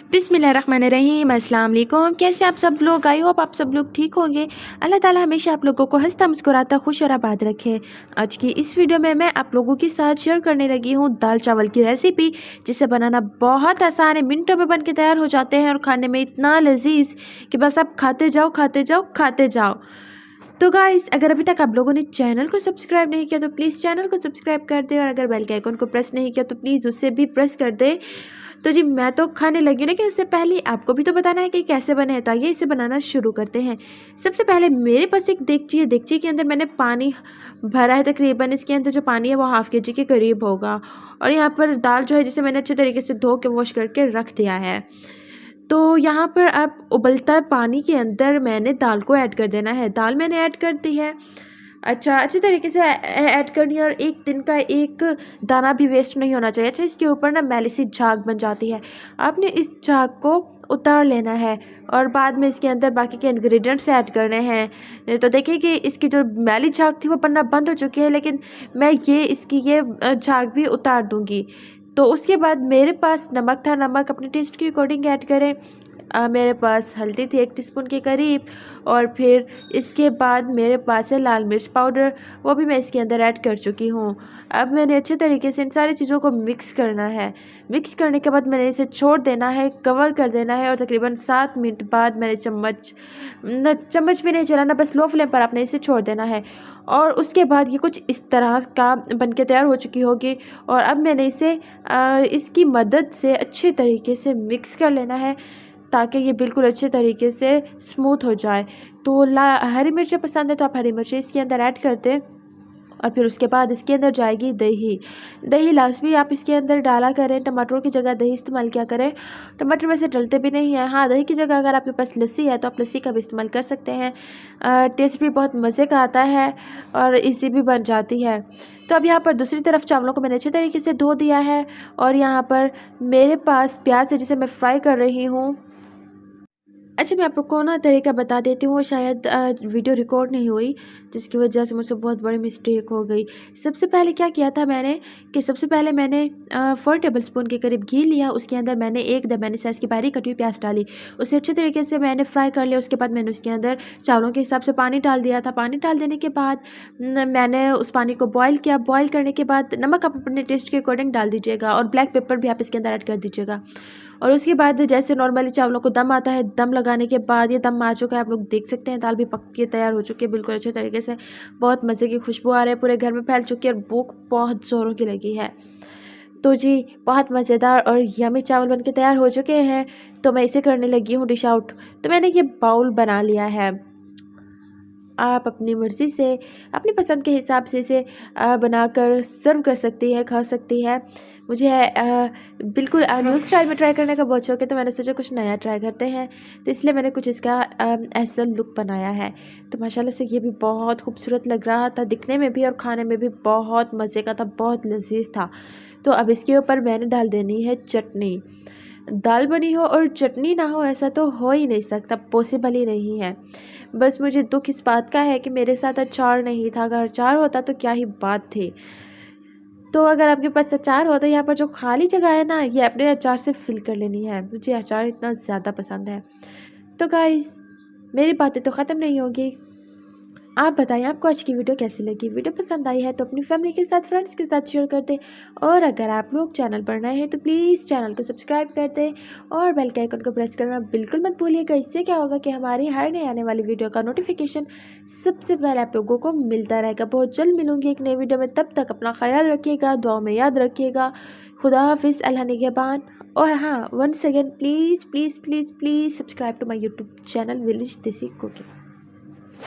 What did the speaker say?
बिस्मिल्लाहिर्रहमानिर्रहीम। अस्सलाम वालेकुम। कैसे आप सब लोग? आई होप आप सब लोग ठीक होंगे। अल्लाह ताला हमेशा आप लोगों को हंसता मुस्कुराता खुश और आबाद रखे। आज की इस वीडियो में मैं आप लोगों के साथ शेयर करने लगी हूँ दाल चावल की रेसिपी, जिसे बनाना बहुत आसान है। मिनटों में बन के तैयार हो जाते हैं और खाने में इतना लजीज कि बस आप खाते जाओ खाते जाओ खाते जाओ। तो गाइस, अगर अभी तक आप लोगों ने चैनल को सब्सक्राइब नहीं किया तो प्लीज़ चैनल को सब्सक्राइब कर दें, और अगर बेल के आइकन को प्रेस नहीं किया तो प्लीज़ उसे भी प्रेस कर दें। तो जी, मैं तो खाने लगी हूँ, लेकिन इससे पहले आपको भी तो बताना है कि कैसे बने हैं। तो आइए इसे बनाना शुरू करते हैं। सबसे पहले मेरे पास एक देगची है। देगची के अंदर मैंने पानी भरा है। तकरीबन इसके अंदर जो पानी है वो हाफ़ के जी के करीब होगा। और यहाँ पर दाल जो है, जिसे मैंने अच्छे तरीके से धो के वॉश करके रख दिया है। तो यहाँ पर अब उबलता पानी के अंदर मैंने दाल को ऐड कर देना है। दाल मैंने ऐड कर दी है। अच्छे तरीके से ऐड करनी है, और एक दिन का एक दाना भी वेस्ट नहीं होना चाहिए। अच्छा, इसके ऊपर ना मैली सी झाग बन जाती है। आपने इस झाग को उतार लेना है और बाद में इसके अंदर बाकी के इंग्रेडिएंट्स ऐड करने हैं। तो देखिए कि इसकी जो मैली झाग थी वो बनना बंद हो चुकी है, लेकिन मैं इसकी झाग भी उतार दूँगी। तो उसके बाद मेरे पास नमक था। नमक अपने टेस्ट के अकॉर्डिंग ऐड करें। मेरे पास हल्दी थी 1 टीस्पून के करीब, और फिर इसके बाद मेरे पास है लाल मिर्च पाउडर, वो भी मैं इसके अंदर ऐड कर चुकी हूँ। अब मैंने अच्छे तरीके से इन सारी चीज़ों को मिक्स करना है। मिक्स करने के बाद मैंने इसे छोड़ देना है, कवर कर देना है, और तकरीबन 7 मिनट बाद मैंने चम्मच भी नहीं चलाना, बस लो फ्लेम पर आपने इसे छोड़ देना है। और उसके बाद ये कुछ इस तरह का बन के तैयार हो चुकी होगी। और अब मैंने इसे इसकी मदद से अच्छे तरीके से मिक्स कर लेना है, ताकि ये बिल्कुल अच्छे तरीके से स्मूथ हो जाए। तो हरी मिर्चें पसंद है तो आप हरी मिर्चें इसके अंदर ऐड कर दें। और फिर उसके बाद इसके अंदर जाएगी दही। दही लाजमी आप इसके अंदर डाला करें। टमाटरों की जगह दही इस्तेमाल किया करें। टमाटर वैसे डलते भी नहीं हैं। हाँ, दही की जगह अगर आपके पास लस्सी है तो आप लस्सी का भी इस्तेमाल कर सकते हैं। टेस्ट भी बहुत मज़े का आता है और इजी भी बन जाती है। तो अब यहाँ पर दूसरी तरफ चावलों को मैंने अच्छे तरीके से धो दिया है, और यहाँ पर मेरे पास प्याज है जिसे मैं फ्राई कर रही हूँ। अच्छा, मैं आपको ना तरीका बता देती हूँ। शायद वीडियो रिकॉर्ड नहीं हुई, जिसकी वजह से मुझसे बहुत बड़ी मिस्टेक हो गई। सबसे पहले क्या किया था मैंने कि सबसे पहले मैंने 4 टेबलस्पून के करीब घी लिया। उसके अंदर मैंने एक दरमियानी साइज़ की बारीक कटी हुई प्याज डाली। उसे अच्छे तरीके से मैंने फ्राई कर लिया। उसके बाद मैंने उसके अंदर चावलों के हिसाब से पानी डाल दिया था। पानी डाल देने के बाद मैंने उस पानी को बॉयल किया। बॉयल करने के बाद नमक आप अपने टेस्ट के अकॉर्डिंग डाल दीजिएगा, और ब्लैक पेपर भी आप इसके अंदर ऐड कर दीजिएगा। और उसके बाद जैसे नॉर्मली चावलों को दम आता है, दम लगाने के बाद ये दम आ चुका है, आप लोग देख सकते हैं। दाल भी पक के तैयार हो चुकी है बिल्कुल अच्छे तरीके से। बहुत मज़े की खुशबू आ रही है, पूरे घर में फैल चुकी है, और भूख बहुत ज़ोरों की लगी है। तो जी, बहुत मज़ेदार और यमी चावल बन के तैयार हो चुके हैं। तो मैं इसे करने लगी हूँ डिश आउट। तो मैंने ये बाउल बना लिया है। आप अपनी मर्ज़ी से, अपनी पसंद के हिसाब से इसे बनाकर सर्व कर सकती हैं, खा सकती हैं। मुझे बिल्कुल न्यू स्टाइल में ट्राई करने का बहुत शौक है, तो मैंने सोचा कुछ नया ट्राई करते हैं। तो इसलिए मैंने कुछ इसका ऐसा लुक बनाया है। तो माशाल्लाह से ये भी बहुत खूबसूरत लग रहा था दिखने में भी, और खाने में भी बहुत मज़े का था, बहुत लजीज था। तो अब इसके ऊपर मैंने डाल देनी है चटनी। दाल बनी हो और चटनी ना हो, ऐसा तो हो ही नहीं सकता, पॉसिबल ही नहीं है। बस मुझे दुख इस बात का है कि मेरे साथ अचार नहीं था। अगर अचार होता तो क्या ही बात थी। तो अगर आपके पास अचार होता, यहाँ पर जो खाली जगह है ना, ये अपने अचार से फिल कर लेनी है। मुझे अचार इतना ज़्यादा पसंद है। तो गाइस, मेरी बातें तो ख़त्म नहीं होगी। आप बताइए आपको आज की वीडियो कैसी लगी। वीडियो पसंद आई है तो अपनी फैमिली के साथ, फ्रेंड्स के साथ शेयर कर दें। और अगर आप लोग चैनल पर नए हैं तो प्लीज़ चैनल को सब्सक्राइब कर दें, और बेल के आइकन को प्रेस करना बिल्कुल मत भूलिएगा। इससे क्या होगा कि हमारी हर नई आने वाली वीडियो का नोटिफिकेशन सबसे पहले आप लोगों को मिलता रहेगा। बहुत जल्द मिलूँगी एक नई वीडियो में। तब तक अपना ख्याल रखिएगा, दुआ में याद रखिएगा। खुदा हाफिज़, अल्लाह निगहबान। और हाँ, once again please please please please subscribe to my YouTube channel Village Desi cooking.